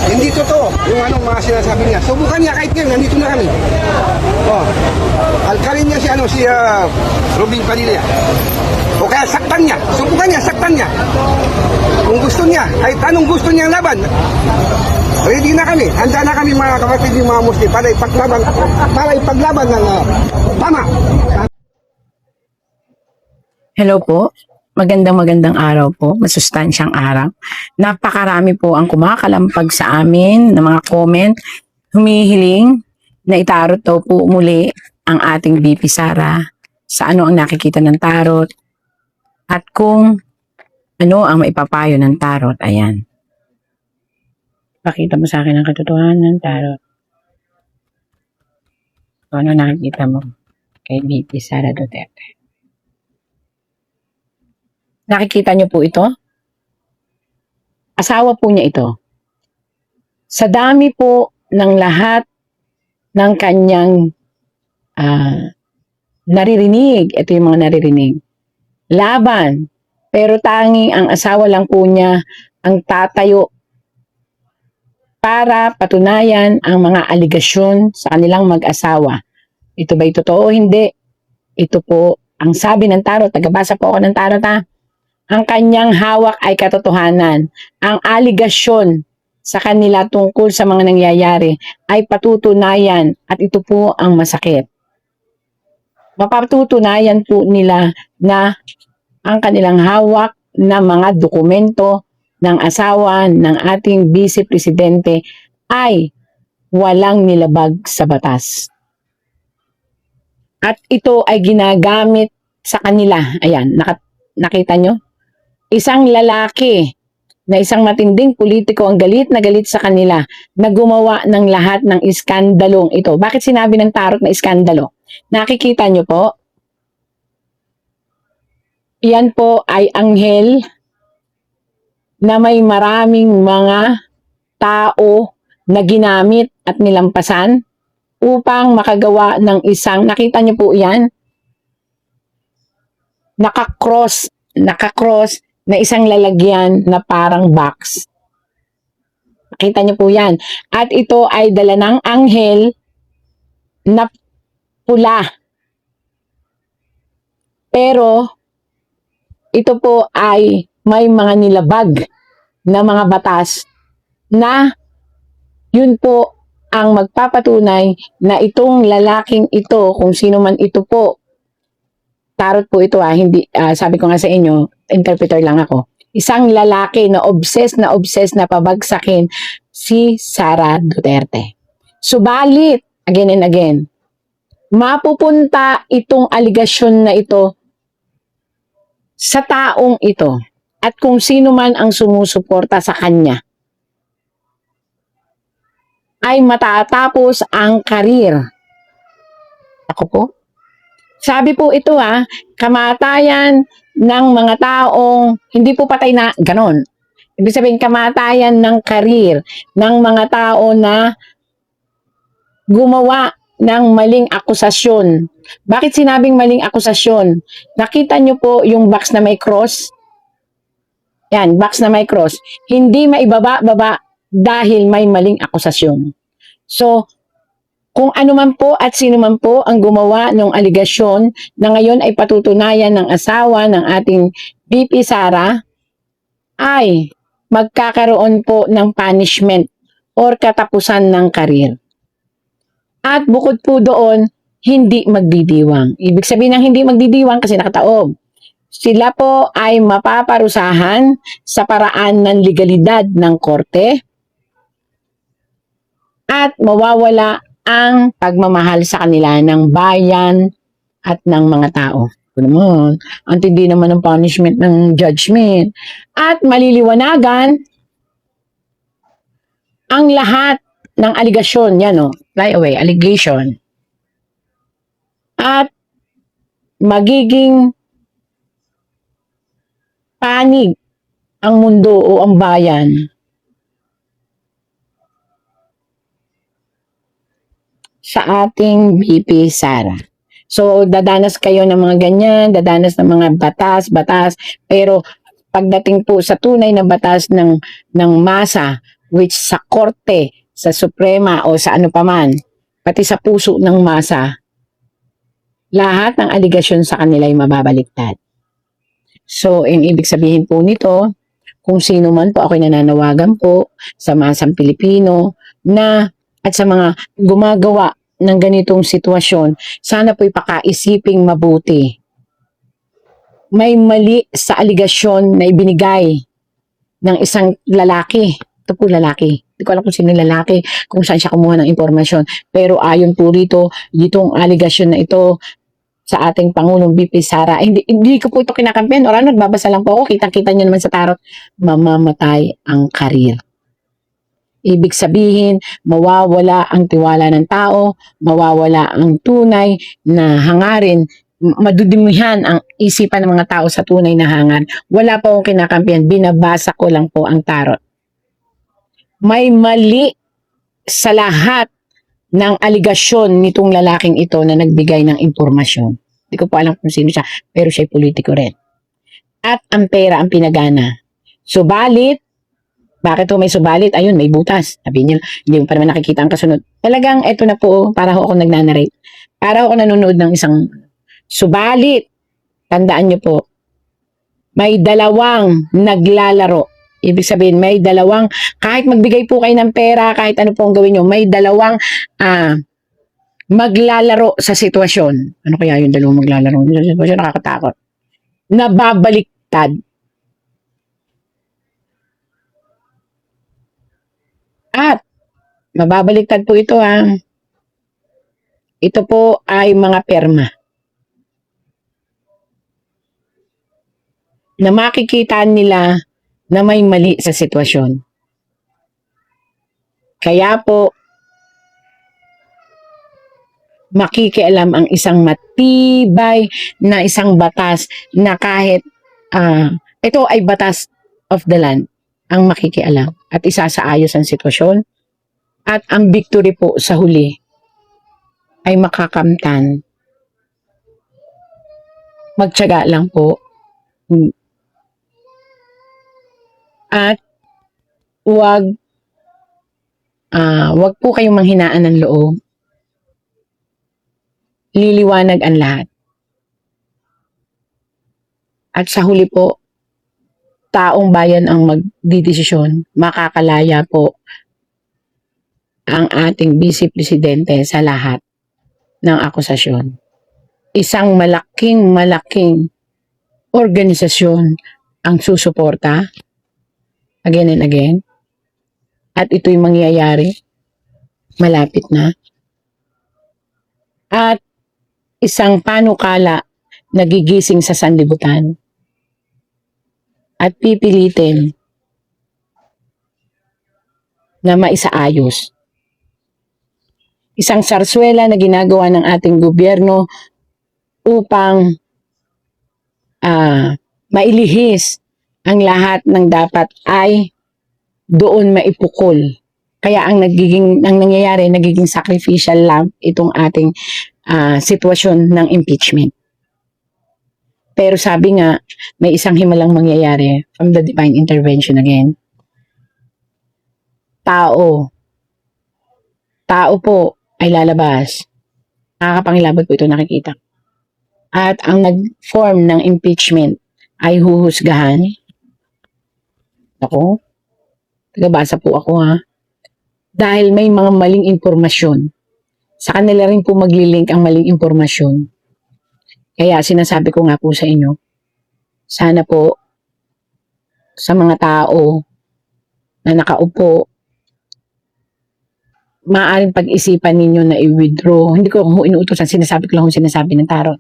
Hindi totoo yung anong mga sinasabi niya. Subukan niya kahit ngayon, nandito na kami. Oh. Alkalin niya si Robin Padilla. O kaya saktan niya. Subukan niya, saktan niya. Kung gusto niya, kahit anong gusto niyang laban, ready na kami. Handa na kami mga kapatid ng mga Muslim para ipaglaban ng tama. Hello po. Magandang araw po. Masustansyang araw. Napakarami po ang kumakalampag sa amin ng mga comment, humihiling na itarot daw po muli ang ating BP Sara sa ano ang nakikita ng tarot at kung ano ang maipapayo ng tarot. Ayan. Pakita mo sa akin ang katotohanan ng tarot. Kung ano nakikita mo kay BP Sara Duterte. Nakikita niyo po ito? Asawa po niya ito. Sa dami po ng lahat ng kanyang naririnig, ito yung mga naririnig, laban, pero tanging ang asawa lang po niya ang tatayo para patunayan ang mga aligasyon sa kanilang mag-asawa. Ito ba'y totoo o hindi? Ito po ang sabi ng tarot. Tagabasa po ako ng tarot ha. Ang kanyang hawak ay katotohanan. Ang aligasyon sa kanila tungkol sa mga nangyayari ay patutunayan at ito po ang masakit. Mapatutunayan po nila na ang kanilang hawak na mga dokumento ng asawa ng ating Vice Presidente ay walang nilabag sa batas. At ito ay ginagamit sa kanila. Ayan, nakita nyo? Isang lalaki na isang matinding politiko ang galit na galit sa kanila na gumawa ng lahat ng iskandalong ito. Bakit sinabi ng tarot na iskandalo? Nakikita nyo po? Yan po ay anghel na may maraming mga tao na ginamit at nilampasan upang makagawa ng isang, nakita nyo po yan? Nakakross na isang lalagyan na parang box. Nakita niyo po yan. At ito ay dala ng anghel na pula. Pero ito po ay may mga nilabag na mga batas na yun po ang magpapatunay na itong lalaking ito, kung sino man ito po, tarot po ito hindi, sabi ko nga sa inyo, interpreter lang ako. Isang lalaki na obsessed na pabagsakin si Sara Duterte. Subalit, again and again, mapupunta itong aligasyon na ito sa taong ito at kung sino man ang sumusuporta sa kanya ay matatapos ang karir. Ako po? Sabi po ito kamatayan ng mga taong hindi po patay na ganon. Ibig sabihin kamatayan ng karir ng mga tao na gumawa ng maling akusasyon. Bakit sinabing maling akusasyon? Nakita nyo po yung box na may cross? Yan, box na may cross. Hindi maibaba-baba dahil may maling akusasyon. So, kung ano man po at sino man po ang gumawa ng aligasyon na ngayon ay patutunayan ng asawa ng ating BP Sara ay magkakaroon po ng punishment or katapusan ng karir. At bukod po doon, hindi magdidiwang. Ibig sabihin ng hindi magdidiwang kasi nakataob. Sila po ay mapaparusahan sa paraan ng legalidad ng korte at mawawala ang pagmamahal sa kanila ng bayan at ng mga tao. Naman, ang tindi naman ng punishment ng judgment. At maliliwanagan ang lahat ng aligasyon. Yan fly away, allegation. At magiging panig ang mundo o ang bayan sa ating BP Sara. So, dadanas kayo ng mga ganyan, dadanas ng mga batas, pero pagdating po sa tunay na batas ng masa which sa korte, sa Suprema o sa ano paman, pati sa puso ng masa, lahat ng aligasyon sa kanila ay mababaliktad. So, ibig sabihin po nito, kung sino man po, ako'y nananawagan po sa masang Pilipino na at sa mga gumagawa ng ganitong sitwasyon, sana po'y pakaisiping mabuti. May mali sa aligasyon na ibinigay ng isang lalaki. Ito po lalaki. Hindi ko alam kung sino lalaki, kung saan siya kumuha ng impormasyon. Pero ayon po rito, itong aligasyon na ito sa ating Pangulong BP Sara, hindi ko po ito kinakampihan. O ano, nagbabasa lang po ako, kitang-kita nyo naman sa tarot, mamamatay ang karir. Ibig sabihin, mawawala ang tiwala ng tao, mawawala ang tunay na hangarin, madudumihan ang isipan ng mga tao sa tunay na hangar. Wala pa akong kinakampihan, binabasa ko lang po ang tarot. May mali sa lahat ng aligasyon nitong lalaking ito na nagbigay ng impormasyon. Hindi ko pa alam kung sino siya, pero siya'y politiko rin. At ang pera ang pinagana. Subalit, bakit ho may subalit? Ayun, may butas. Sabi niya, hindi mo pa naman nakikita ang kasunod. Talagang eto na po, para ho ako nagnanarrate. Para ho ako nanonood ng isang subalit. Tandaan niyo po, may dalawang naglalaro. Ibig sabihin, may dalawang, kahit magbigay po kayo ng pera, kahit ano po ang gawin nyo, may dalawang maglalaro sa sitwasyon. Ano kaya yung dalawang maglalaro sa sitwasyon? Nakakatakot. Nababaliktad. At, mababaliktad po ito ha. Ito po ay mga perma. Na makikita nila na may mali sa sitwasyon. Kaya po, makikialam ang isang matibay na isang batas na kahit ito ay batas of the land ang makikialam at isasaayos ang sitwasyon at ang victory po sa huli ay makakamtan. Magtiyaga lang po. At wag po kayong manghinaan ng loob. Liliwanag ang lahat. At sa huli po, taong bayan ang magdidesisyon. Makakalaya po ang ating Vice Presidente sa lahat ng akusasyon. Isang malaking organisasyon ang susuporta again and again. At ito'y mangyayari. Malapit na. At isang panukala nagigising sa sanlibutan. At pipilitin na maisaayos. Isang sarswela na ginagawa ng ating gobyerno upang mailihis ang lahat ng dapat ay doon maipukol. Kaya ang nangyayari, nagiging sacrificial lang itong ating sitwasyon ng impeachment. Pero sabi nga, may isang himalang mangyayari from the divine intervention again. Tao po ay lalabas. Nakakapangilabot po ito nakikita. At ang nag-form ng impeachment ay huhusgahan. Ako, tagabasa po ako ha. Dahil may mga maling impormasyon. Sa kanila rin po maglilink ang maling impormasyon. Kaya sinasabi ko nga po sa inyo, sana po sa mga tao na nakaupo, maaaring pag-isipan ninyo na i-withdraw. Hindi ko inuutosan, sinasabi ko lang kung sinasabi ng tarot.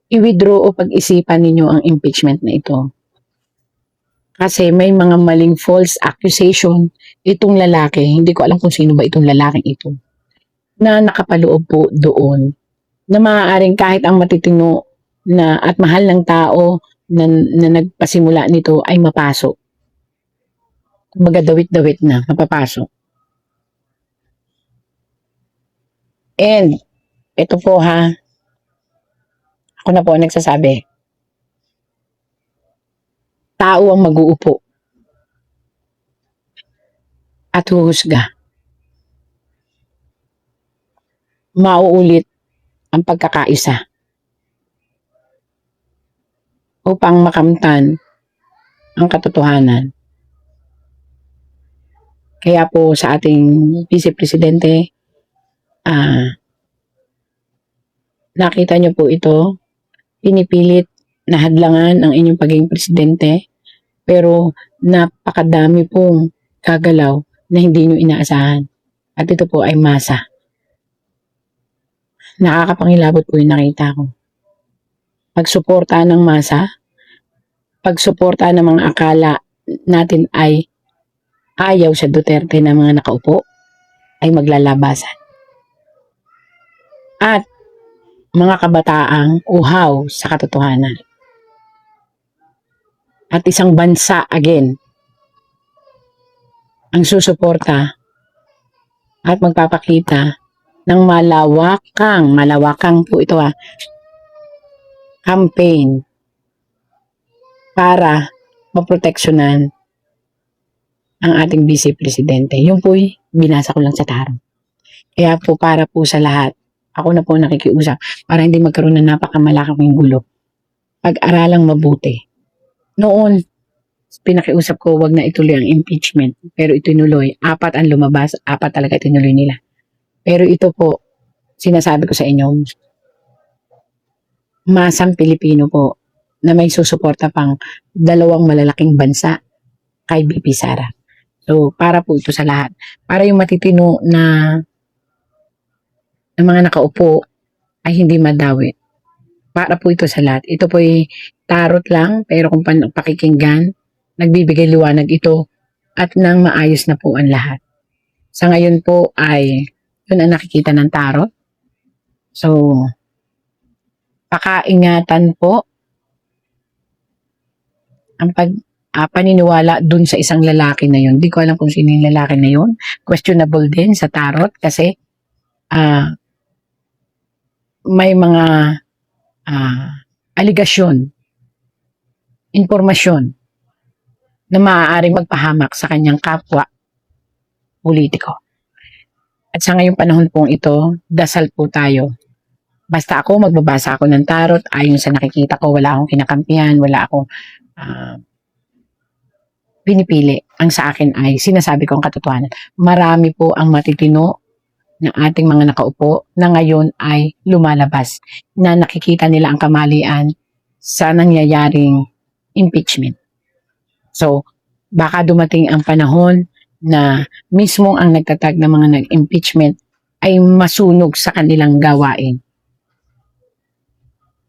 I-withdraw o pag-isipan ninyo ang impeachment na ito. Kasi may mga maling false accusation itong lalaki, hindi ko alam kung sino ba itong lalaking ito, na nakapaloob po doon, na maaaring kahit ang matitino na at mahal ng tao na nagpasimula nito ay mapasok. Kumbaga dawit-dawit na, mapapasok. And, ito po ha, ako na po nagsasabi, tao ang mag-uupo. at huhusga. Mauulit ang pagkakaisa upang makamtan ang katotohanan. Kaya po sa ating Vice Presidente, nakita niyo po ito, pinipilit na hadlangan ang inyong pagiging presidente, pero napakadami pong gagalaw na hindi niyo inaasahan. At ito po ay masa. Nakakapangilabot po yung nakita ko. Pagsuporta ng masa, pagsuporta ng mga akala natin ay ayaw sa Duterte na mga nakaupo, ay maglalabasan. At mga kabataang uhaw sa katotohanan. At isang bansa again ang susuporta at magpapakita ng malawakang po ito campaign para maproteksyonan ang ating Vice Presidente. Yung po'y binasa ko lang sa tarot. Kaya po para po sa lahat, ako na po nakikiusap para hindi magkaroon ng napakamalaking gulo. Pag-aralang mabuti. Noon, pinakiusap ko wag na ituloy ang impeachment. Pero itinuloy. 4 ang lumabas, 4 talaga itinuloy nila. Pero ito po, sinasabi ko sa inyo, masang Pilipino po na may susuporta pang 2 malalaking bansa kay BP Sara. So, para po ito sa lahat. Para yung matitino na mga nakaupo ay hindi madawi. Para po ito sa lahat. Ito po ay tarot lang, pero kung pakikinggan, nagbibigay liwanag ito at nang maayos na po ang lahat. Sa ngayon po ay yun ang nakikita ng tarot. So, pakaingatan po ang paniniwala dun sa isang lalaki na yun. Hindi ko alam kung sino yung lalaki na yun. Questionable din sa tarot kasi may mga aligasyon, impormasyon na maaaring magpahamak sa kanyang kapwa politiko. At sa ngayong panahon pong ito, dasal po tayo. Basta ako, magbabasa ako ng tarot, ayon sa nakikita ko, wala akong kinakampihan, wala akong pinipili. Ang sa akin ay, sinasabi ko ang katotohanan. Marami po ang matitino ng ating mga nakaupo na ngayon ay lumalabas na nakikita nila ang kamalian sa nangyayaring impeachment. So, baka dumating ang panahon na mismo ang nagtatag ng mga nag-impeachment ay masunog sa kanilang gawain.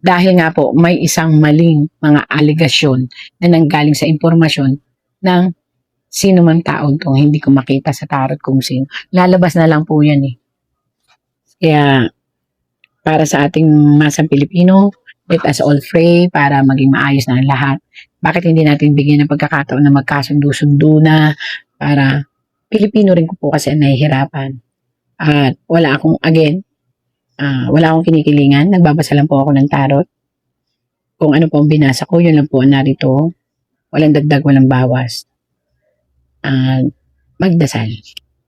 Dahil nga po, may isang maling mga aligasyon na nanggaling sa impormasyon ng sino man taon kung hindi ko makita sa tarot kung sino. Lalabas na lang po yan eh. Kaya, para sa ating masang Pilipino, let us all pray para maging maayos na ang lahat. Bakit hindi natin bigyan ng pagkakataon na magkasundo-sundo na para Pilipino rin ko po kasi nahihirapan. At wala akong, wala akong kinikilingan. Nagbabasa lang po ako ng tarot. Kung ano po ang binasa ko, yun lang po ang narito. Walang dagdag, walang bawas. Magdasal.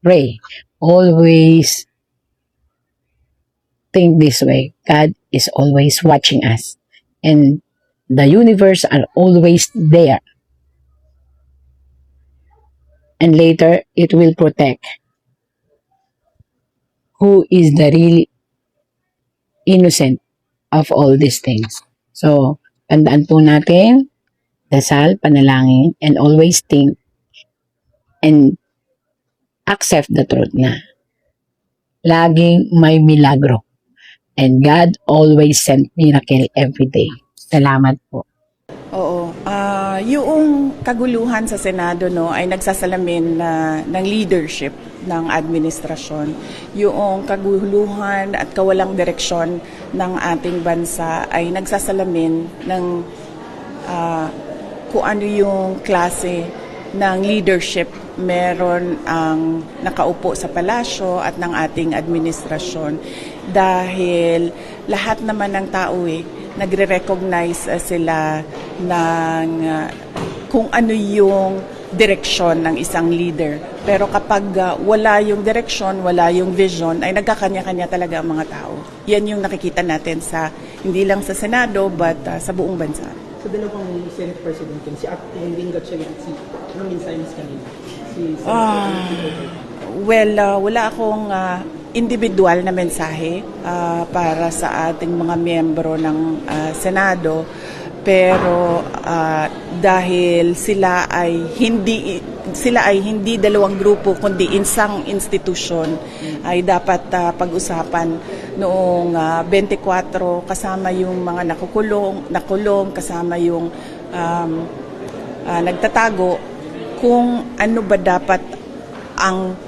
Pray. Always think this way. God is always watching us. And the universe are always there. And later, it will protect who is the real innocent of all these things. So, tandaan po natin, dasal, panalangin, and always think and accept the truth na laging may milagro. And God always sent miracle every day. Salamat po. Oo. Yung kaguluhan sa Senado ay nagsasalamin ng leadership ng administrasyon. Yung kaguluhan at kawalang direksyon ng ating bansa ay nagsasalamin ng kung ano yung klase ng leadership meron ang nakaupo sa palasyo at ng ating administrasyon. Dahil lahat naman ng tao nagre-recognize sila ng kung ano yung direksyon ng isang leader. Pero kapag wala yung direksyon, wala yung vision, ay nagkakanya-kanya talaga ang mga tao. Yan yung nakikita natin sa hindi lang sa Senado but sa buong bansa. Sa dalawang Senate President, si Acting Wing Gatchalian at si mensahe mas kanina? Si Wala akong individual na mensahe para sa ating mga miyembro ng Senado. Pero dahil sila ay hindi dalawang grupo kundi isang institusyon, ay dapat pag-usapan noong 24 kasama yung mga nakulong kasama yung nagtatago, kung ano ba dapat ang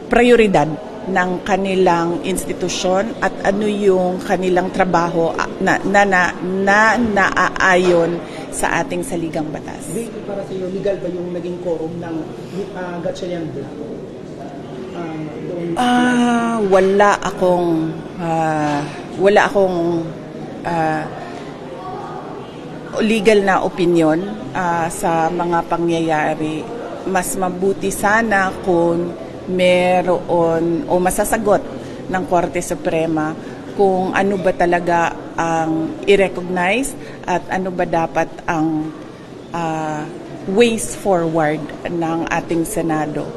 prioridad ng kanilang institusyon at ano yung kanilang trabaho na naaayon sa ating saligang batas. Para sa iyo, legal ba yung naging quorum ng Gatchalian Block? Wala akong legal na opinion sa mga pangyayari. Mas mabuti sana kung meron o masasagot ng Korte Suprema kung ano ba talaga ang i-recognize at ano ba dapat ang ways forward ng ating Senado